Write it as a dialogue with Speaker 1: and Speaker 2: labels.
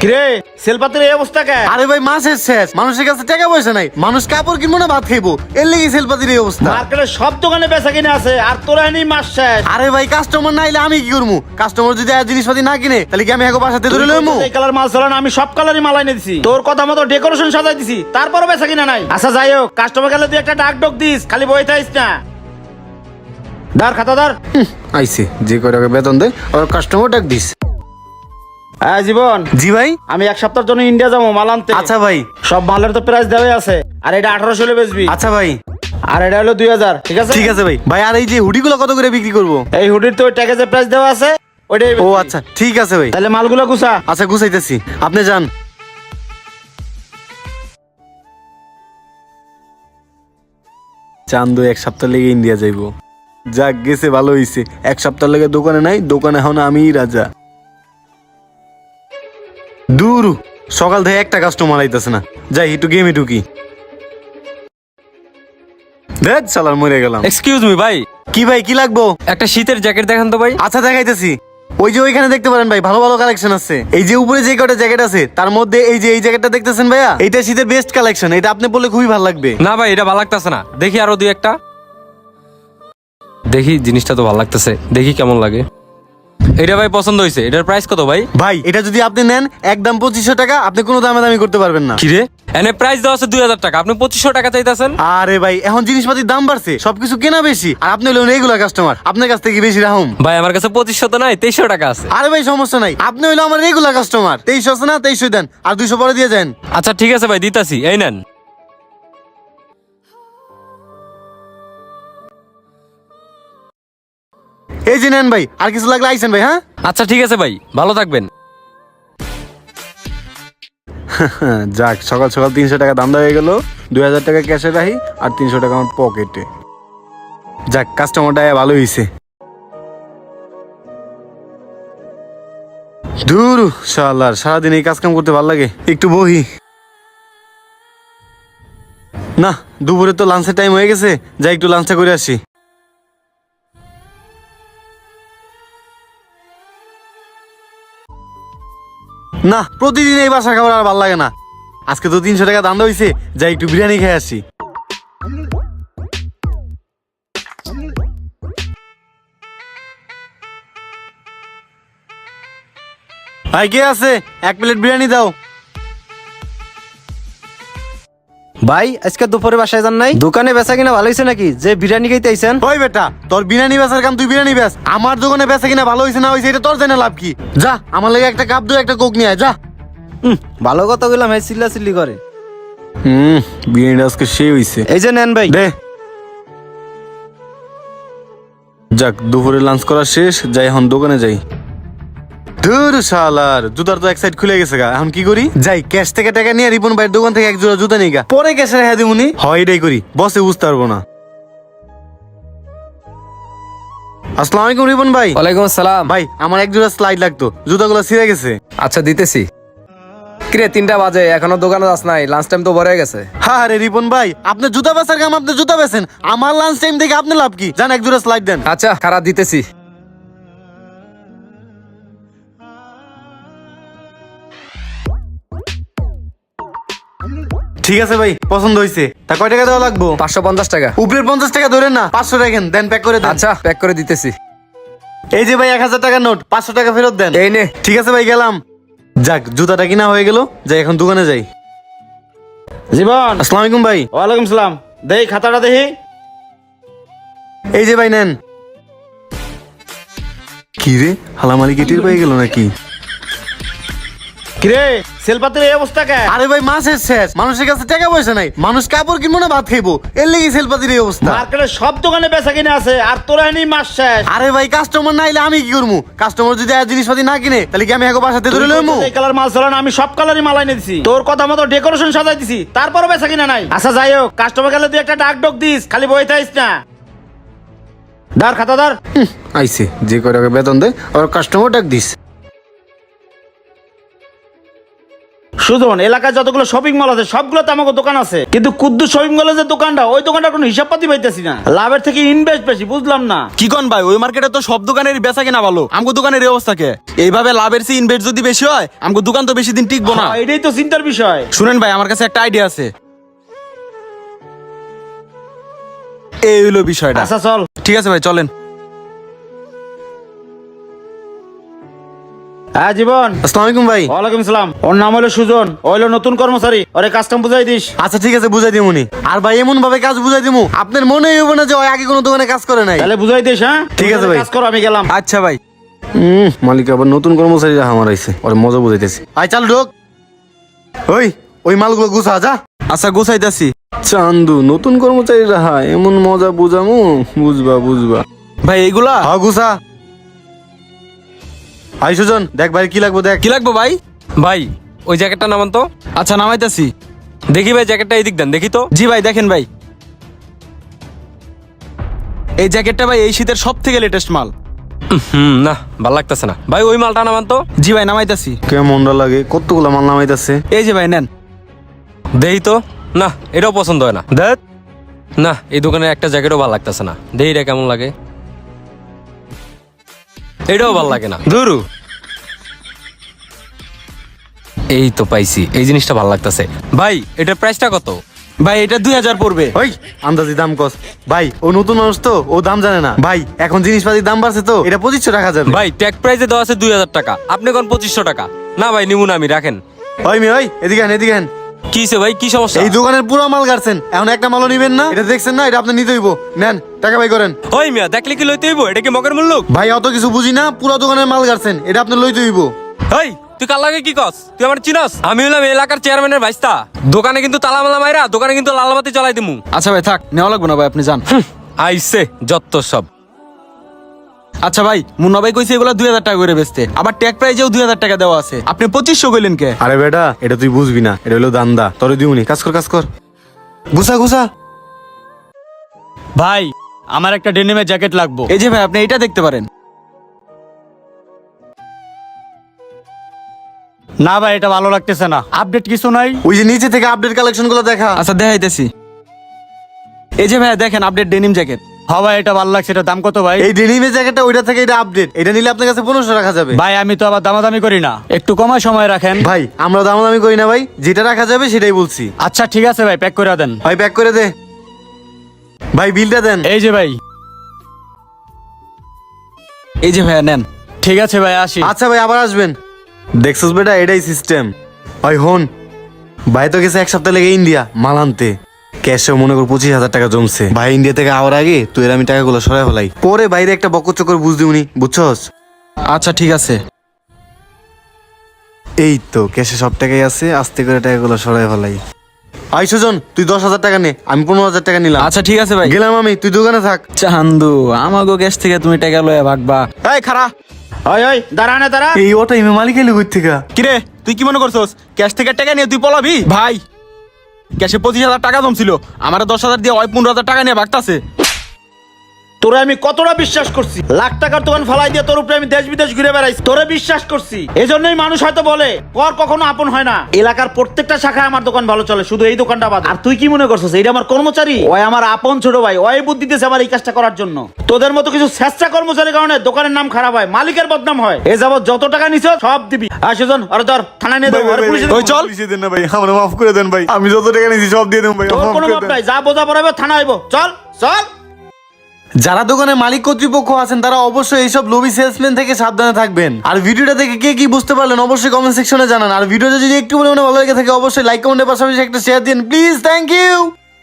Speaker 1: কিরে সেলপাতের এই অবস্থা কে?
Speaker 2: আরে ভাই মাসের শেষ, মানুষের কাছে টাকা পয়সা নাই, মানুষ কাপড় কিনবো না ভাত খাইবো, এর লেগে সেলপাতির এই অবস্থা।
Speaker 1: মার্কেটে সব দোকানে বেচা কিনে আছে আর তোরা এনে মাস শেষ।
Speaker 2: আরে ভাই কাস্টমার না আইলে আমি কি করবো? কাস্টমার যদি আর জিনিসপাতি না কিনে তাহলে কি আমি এখন বাসাতে ধরে লইমু?
Speaker 1: এই কালার মাল চলে না, আমি সব কালারই মাল এনে দিছি, তোর কথা মতো ডেকোরেশন সাজাই দিছি, তারপরও বেচা কিনা নাই। আচ্ছা যাই হোক, কাস্টমার গেলে তুই একটা ডাক ডক দিস, খালি বই থাইস না। ধর খাতা ধর।
Speaker 2: আইছে যে কয় টাকা বেতন দেয় আর কাস্টমার ডাক দিস।
Speaker 1: হ্যাঁ জীবন,
Speaker 2: জি ভাই।
Speaker 1: আমি এক সপ্তাহের জন্য ইন্ডিয়া যাবো মাল আনতে।
Speaker 2: আচ্ছা ভাই।
Speaker 1: সব মালের তো প্রাইস দেওয়াই আছে, আর এটা 1800 হলে বেচবি।
Speaker 2: আচ্ছা ভাই।
Speaker 1: আর এটা হলো 2000, ঠিক আছে?
Speaker 2: ঠিক আছে ভাই। ভাই আর এই যে হুডিগুলো কত করে বিক্রি করবো?
Speaker 1: এই হুডির তো ট্যাগেজের প্রাইস দেওয়া আছে, ওইটাই
Speaker 2: ও
Speaker 1: বেচবি।
Speaker 2: আচ্ছা ঠিক আছে ভাই।
Speaker 1: তাহলে মালগুলো গুছা।
Speaker 2: আচ্ছা গুছাইতেছি, আপনি যান। চান্দু এক সপ্তাহ লেগে ইন্ডিয়া যাইবো। যাক গেছে ভালো হইছে, এক সপ্তাহ লেগে দোকানে নাই, দোকানে এখন আমিই রাজা। দূর, সকাল থেকে একটা কাস্টমার আইতেছে না, যাই একটু গেমে ঢুকি। দেখ সালার মরে গেলাম।
Speaker 3: এক্সকিউজ মি ভাই,
Speaker 2: কি ভাই কি লাগবো?
Speaker 3: একটা শীতের জ্যাকেট দেখান তো ভাই।
Speaker 2: আচ্ছা দেখাইতেছি। ওই যে ওইখানে দেখতে পারেন ভাই, ভালো ভালো কালেকশন আছে। এই যে উপরে যে কটা জ্যাকেট আছে তার মধ্যে এই যে এই জ্যাকেটটা দেখতেছেন ভাইয়া, এইটা শীতের বেস্ট কালেকশন, এটা আপনি বললে খুবই ভালো লাগবে।
Speaker 3: না ভাই, এটা ভালো লাগতেছে না, দেখি আরো দুই একটা। দেখি জিনিসটা তো ভালো লাগতেছে, দেখি কেমন লাগে। এটা ভাই পছন্দ হয়েছে, এটার প্রাইস কত ভাই?
Speaker 2: ভাই এটা যদি আপনি নেন একদম 2500 টাকা, আপনি কোনো দামে দামি করতে পারবেন না।
Speaker 3: কি রে, এনে প্রাইস দেওয়া আছে 2000 টাকা, আপনি 2500 টাকা চাইতেছেন?
Speaker 2: আরে ভাই এখন জিনিসপাতির দাম বাড়ছে, সবকিছু কেনা বেশি, আর আপনি হলেন রেগুলার কাস্টমার, আপনার কাছ থেকে বেশি রাহুম।
Speaker 3: ভাই আমার কাছে 2500 তো নাই, 2300 টাকা আছে।
Speaker 2: আরে ভাই সমস্যা নাই, আপনি হইলো আমার রেগুলার কাস্টমার, 2300 আছে না, 2300 দেন, আর 200 পরে দিয়ে যান।
Speaker 3: আচ্ছা ঠিক আছে ভাই, দিতাছি, এই নেন।
Speaker 2: এই যে নেন ভাই, আর কিছু লাগলে আইসেন ভাই। হ্যাঁ
Speaker 3: আচ্ছা ঠিক আছে ভাই, ভালো থাকবেন।
Speaker 2: যাক, সকাল সকাল 300 টাকা দাম হয়ে গেল, 2000 টাকা ক্যাশে রাখি আর 300 টাকা আমার পকেটে। যাক কাস্টমারটা ভালো হয়েছে। দূর শালার, সারাদিন এই কাজ কাম করতে ভালো লাগে, একটু বহি। না দুপুরে তো লাঞ্চের টাইম হয়ে গেছে, যাই একটু লাঞ্চটা করে আসি। না প্রতিদিন এই বাসার খাবার আর ভালো লাগে না, আজকে তো 300 টাকা দাম হয়েছে, যাই একটু বিরিয়ানি খেয়ে আসি। ভাই কে আছে, এক প্লেট বিরিয়ানি দাও।
Speaker 4: ভাই আজকে দুপুরে বাসায় যান নাই? দোকানে বেচা কিনা ভালো হয়েছে নাকি যে বিরিয়ানি খাইতে আইছেন?
Speaker 2: ওই বেটা, তোর বিরিয়ানি বেচার কাম তুই বিরিয়ানি বেচ, আমার দোকানে বেচা কিনা ভালো হয়েছে না হয়েছে এটা তোর জানা লাভ কি? যা আমার লাগে একটা কাপ দু, একটা কোক নিয়ে আয়, যা।
Speaker 4: ভালো কথা বললাম, হ্যাঁ চিল্লা চিল্লি করে।
Speaker 2: বিরিয়ানি আজকে সে হয়েছে।
Speaker 4: এই যে নেন ভাই।
Speaker 2: দে। যাক দুপুরে লাঞ্চ করা শেষ, যাই এখন দোকানে যাই। ধুর শালার, জুতার তো এক সাইড খুলে গেছে গা, এখন কি করি? যাই ক্যাশ থেকে টাকা নিয়ে রিপন ভাইয়ের দোকান থেকে এক জোড়া জুতা নিয়ে গা, পরে ক্যাশে রেখে দিমুনি। হয় এটাই করি, বসে বুঝতে পারবো না। আসসালামু আলাইকুম রিপন ভাই।
Speaker 4: ওয়ালাইকুম আসসালাম।
Speaker 2: ভাই আমার এক জোড়া স্লাইড লাগতো, জুতাগুলো ছিঁড়ে গেছে।
Speaker 4: আচ্ছা দিতেছি। কিরে 3টা বাজে এখনো দোকানে যাস নাই? লাঞ্চ টাইম তো ভরে গেছে।
Speaker 2: হ্যাঁ রে রিপন ভাই, আপনি জুতা বেচার কাম আপনি জুতা বেচেন, আমার লাঞ্চ টাইম থেকে আপনি লাভ কি? জান এক জোড়া স্লাইড দেন।
Speaker 4: আচ্ছা খারাপ দিতেছি।
Speaker 2: ঠিক আছে ভাই, পছন্দ হয়েছে। তা কয় টাকা দেওয়া লাগবো?
Speaker 4: 550 টাকা।
Speaker 2: উপরের 50 টাকা ধরেন না, 500 রাখেন, দেন প্যাক করে দেন।
Speaker 4: আচ্ছা প্যাক করে দিতেছি।
Speaker 2: এই যে ভাই 1000 টাকার নোট, 500 টাকা ফেরত দেন।
Speaker 4: এই নে।
Speaker 2: ঠিক আছে ভাই গেলাম। যাক জুতাটা কিনা হয়ে গেল, যাই এখন দোকানে যাই।
Speaker 1: জীবন,
Speaker 2: আসসালামু আলাইকুম ভাই।
Speaker 1: ওয়ালাইকুম সালাম। দেই খাতাটা দেখি।
Speaker 2: এই যে ভাই নেন। কি রে হালামালি কেটির পেয়ে গেল নাকি?
Speaker 1: কিরে সেলপাতের এই অবস্থা কে?
Speaker 2: আরে ভাই মাসের শেষ, মানুষের কাছে টাকা পয়সা নাই, মানুষ কাপড় কিনবো না ভাত খাইবো, এর লেগে সেলপাতির এই অবস্থা।
Speaker 1: মার্কেটে সব দোকানে বেচা কিনে আছে আর তোরা এনে মাস শেষ।
Speaker 2: আরে ভাই কাস্টমার না আইলে আমি কি করবো? কাস্টমার যদি আর জিনিসপাতি না কিনে তাহলে কি আমি এখন বাসাতে ধরে লইমু?
Speaker 1: এই কালার মাল চলে না, আমি সব কালারই মাল এনে দিছি, তোর কথা মতো ডেকোরেশন সাজাই দিছি, তারপরও বেচা কিনা নাই। আচ্ছা যাই হোক, কাস্টমার গেলে তুই একটা ডাক ডক দিস, খালি বই থাইস না। ধর খাতা ধর।
Speaker 2: আইছে যে কয় টাকা বেতন দেয় আর কাস্টমার ডাক দিস।
Speaker 1: সুজন, এলাকায় যতগুলো শপিং মল আছে সবগুলোতে আমাকে দোকান আছে, কিন্তু কুদ্দুস শপিং মলের যে দোকানটা, ওই দোকানটার কোনো হিসাব পাতি পাইতেছি না। লাভের থেকে ইনভেস্ট বেশি, বুঝলাম না।
Speaker 5: কি কোন ভাই, ওই মার্কেটে তো সব দোকানের বেচা কেনা ভালো, আমগো দোকানের এই অবস্থা কে? এইভাবে লাভের চেয়ে ইনভেস্ট যদি বেশি হয়, আমগো দোকান তো বেশি দিন টিকবো না।
Speaker 1: এটাই তো চিন্তার বিষয়।
Speaker 5: শুনেন ভাই, আমার কাছে একটা আইডিয়া আছে। এই হইলো বিষয়টা।
Speaker 1: আচ্ছা চল।
Speaker 5: ঠিক আছে ভাই, চলেন।
Speaker 1: হ্যাঁ জীবন।
Speaker 2: আসসালামু আলাইকুম ভাই।
Speaker 1: ওয়ালাইকুম সালাম। ওর নাম হলো সুজন, হইলো নতুন কর্মচারী, ওরে কাজকাম বুঝাই দিস।
Speaker 2: আচ্ছা ঠিক আছে, বুঝাই দিমুনি। আর ভাই এমন ভাবে কাজ বুঝাই দিমু আপনার মনেই হইব না যে ওই আগে কোনো দোকানে কাজ করে নাই।
Speaker 1: তাহলে বুঝাই দিস। হ্যাঁ
Speaker 2: ঠিক আছে ভাই।
Speaker 1: কাজ করো, আমি গেলাম।
Speaker 5: আচ্ছা ভাই।
Speaker 2: মালিক আবার নতুন কর্মচারী আমার আইছে, ওর মজা বুঝাইতেছি। আয় চাল ঢোক। ওই মালগুলো গুছা যা।
Speaker 5: আচ্ছা, গোছাইতাছি।
Speaker 2: চান্দু, নতুন কর্মচারীরা এমন মজা বুঝামু, বুঝবা।
Speaker 5: ভাই এইগুলা
Speaker 2: গুছা। আই সুজন, দেখ ভাই কি লাগবো দেখ।
Speaker 5: কি লাগবে ভাই?
Speaker 3: ভাই ওই জ্যাকেটটা নামান তো।
Speaker 5: আচ্ছা, নামাইতাছি।
Speaker 3: দেখি ভাই জ্যাকেটটা এই দিক দেন, দেখি তো।
Speaker 5: জি ভাই, দেখেন ভাই, এই জ্যাকেটটা ভাই এই শীতের সব থেকে লেটেস্ট মাল।
Speaker 3: না ভাল লাগতেছে না ভাই, ওই মালটা নামান তো।
Speaker 5: জি ভাই, নামাইতাছি।
Speaker 2: কেমনটা লাগে, কতগুলো মাল নামাইতাছে।
Speaker 5: এই যে ভাই নেন।
Speaker 3: দেখি তো। না এটাও পছন্দ হয় না। দেখ না, এই দোকানে একটা জ্যাকেটও ভালো লাগতেছে না। দেখি এটা কেমন লাগে। এটাও ভালো লাগে না, ধুরু। এই তো পাইছি, এই জিনিসটা ভালো লাগতেছে। ভাই এটার প্রাইসটা কত?
Speaker 5: ভাই এটা 2000 পড়বে।
Speaker 2: ওই আন্দাজি দাম কস। ভাই ও নতুন মানুষ তো, ও দাম জানে না। ভাই এখন জিনিসপাতির দাম বাড়ছে তো, এটা 2500 টাকা যাবে।
Speaker 3: ভাই ট্যাগ প্রাইসে দেওয়া আছে 2000 টাকা, আপনি কোন 2500 টাকা? না ভাই নিমু না আমি, রাখেন।
Speaker 2: ওই এদিকে আন।
Speaker 3: কিসে ভাই, কি সমস্যা?
Speaker 2: এই দোকানের পুরো মাল গাড়ছেন, এখন একটা মালও নিবেন না? এটা দেখছেন না, এটা আপনি নিতে হইব। নেন টাকা বাই করেন।
Speaker 3: ওই মিয়া, দেখলে কি লইতে হইব? এটা কি মগের মূল্য?
Speaker 2: ভাই অত কিছু বুঝি না, পুরো দোকানের মাল গাড়ছেন, এটা আপনি লইতে হইব।
Speaker 3: এই তুই কার লাগে কি কস? তুই আমার চিনস? আমি হলাম এই এলাকার চেয়ারম্যানের ভাইস্তা। দোকানে কিন্তু তালা মালা মাইরা দোকানে কিন্তু লালবাতি জ্বালাই দিমু।
Speaker 5: আচ্ছা ভাই থাক, নেওয়া লাগবে না ভাই, আপনি যান।
Speaker 3: আইসে যত সব।
Speaker 5: আচ্ছা ভাই, মুন্না ভাই কইছে এগুলা 2000 টাকা করে বেচতে, আবার ট্যাগ প্রাইজেও 2000 টাকা দেওয়া আছে, আপনি 2500 কইলেন কে?
Speaker 2: আরে বেটা, এটা তুই বুঝবি না, এটা হলো দান্দা, তোরে দিউনি। কাজ কর। গুছা।
Speaker 6: ভাই আমার একটা ডেনিমের জ্যাকেট লাগবে।
Speaker 5: এই যে ভাই, আপনি এটা দেখতে পারেন।
Speaker 6: না ভাই, এটা ভালো লাগতেছে না, আপডেট কিছু নাই।
Speaker 2: ওই যে নিচে থেকে আপডেট কালেকশন গুলো দেখা।
Speaker 5: আচ্ছা দেখাইতেছি। এই যে ভাই দেখেন, আপডেট ডেনিম জ্যাকেট।
Speaker 6: হ্যাঁ ভাই, এটা ভালো লাগছে। এটা দাম কত ভাই?
Speaker 2: এই ডেনিমের জ্যাকেটটা ওইটা থেকে এটা আপডেট, এটা নিলে আপনার কাছে 1500 রাখা যাবে।
Speaker 6: ভাই আমি তো আবার দামাদামি করি না, একটু কমায় সময় রাখেন।
Speaker 2: ভাই আমরা দামাদামি করি না ভাই, যেটা রাখা যাবে সেটাই বলছি।
Speaker 6: আচ্ছা ঠিক আছে ভাই, প্যাক করে দেন।
Speaker 2: ভাই প্যাক করে দে। ভাই বিলটা দেন।
Speaker 6: এই যে ভাই।
Speaker 5: এই যে ভাইয়া নেন।
Speaker 6: ঠিক আছে ভাই, আসি।
Speaker 2: আচ্ছা ভাই, আবার আসবেন। দেখছস বেটা, এটাই সিস্টেম। ভাই হন, ভাই তো গেছে 1 সপ্তাহ লেগে ইন্ডিয়া মাল আনতে। ক্যাশে মনে কর 25,000 টাকা জমছে। ভাই ইন্ডিয়া থেকে আওয়ার আগে তুই আমি টাকাগুলো সরাই ফেলাই, পরে বাইরে একটা বকচকর বুঝ দিউনি, বুঝছস?
Speaker 5: আচ্ছা ঠিক আছে।
Speaker 2: এই তো ক্যাশে সব টাকাই আছে, আস্তে করে টাকাগুলো সরাই ফেলাই। আই সুজন, তুই 10,000 টাকা নে, আমি 15,000 টাকা নিলাম।
Speaker 5: আচ্ছা ঠিক আছে ভাই।
Speaker 2: গেলাম আমি, তুই দোকানে থাক।
Speaker 5: চান্দু, আমাগো গ্যাস থেকে তুমি টাকা লয়ে ভাগবা। এই খারা।
Speaker 1: ওই দাঁড়া।
Speaker 2: এই ওটা ইমে মালিক এলো কই থেকে?
Speaker 5: কিরে তুই কি মনে করছস ক্যাশ থেকে টাকা নিয়ে তুই পলাবি? ভাই ক্যাশে 25,000 টাকা জমছিল, আমার 10,000 দিয়ে ওই 15,000 টাকা নিয়ে ভাগতাছে।
Speaker 1: তোরে আমি কতটা বিশ্বাস করছি, লাখ টাকার দোকান ফালাই দিয়ে তোর উপরে আমি দেশ বিদেশ ঘুরে বেড়াইছি, তোরে বিশ্বাস করছি। এজন্যই মানুষ হয়তো বলে পর কখনো আপন হয় না। এলাকার প্রত্যেকটা শাখায় আমার দোকান ভালো চলে, শুধু এই দোকানটা বাদ। আর তুই কি মনে করছিস এইটা আমার কর্মচারী? ওই আমার আপন ছোট ভাই, ওই বুদ্ধি দিতেছে আমার এই কাজটা করার জন্য। তোদের মতো কিছু স্বেচ্ছা কর্মচারীর কারণে দোকানের নাম খারাপ হয়, মালিকের বদনাম হয়। এ যাবত যত টাকা নিছ সব দিবি। আর সেজন আরে ধর, থানায় নিয়ে দেবো, আরে পুলিশে দেবো।
Speaker 5: ওই চল।
Speaker 2: পুলিশে দেন না ভাই, আমরা মাফ করে দেন ভাই, আমি যত টাকা নিয়েছি সব দিয়ে দেন ভাই।
Speaker 1: তোর কোনো মাপ নাই, যা বোঝা পড়াবে থানা আইবো। চল।
Speaker 2: যারা দোকানে মালিক কর্তৃপক্ষ আছেন তারা অবশ্যই এইসব লোভী সেলসম্যান থেকে সাবধানে থাকবেন। আর ভিডিওটা দেখে কে কি বুঝতে পারলেন অবশ্যই কমেন্ট সেকশনে জানান। আর ভিডিওটা যদি একটু পরিমাণে ভালো লেগে থাকে অবশ্যই লাইক কমেন্টের পাশাপাশি একটা শেয়ার দিন প্লিজ। Thank you.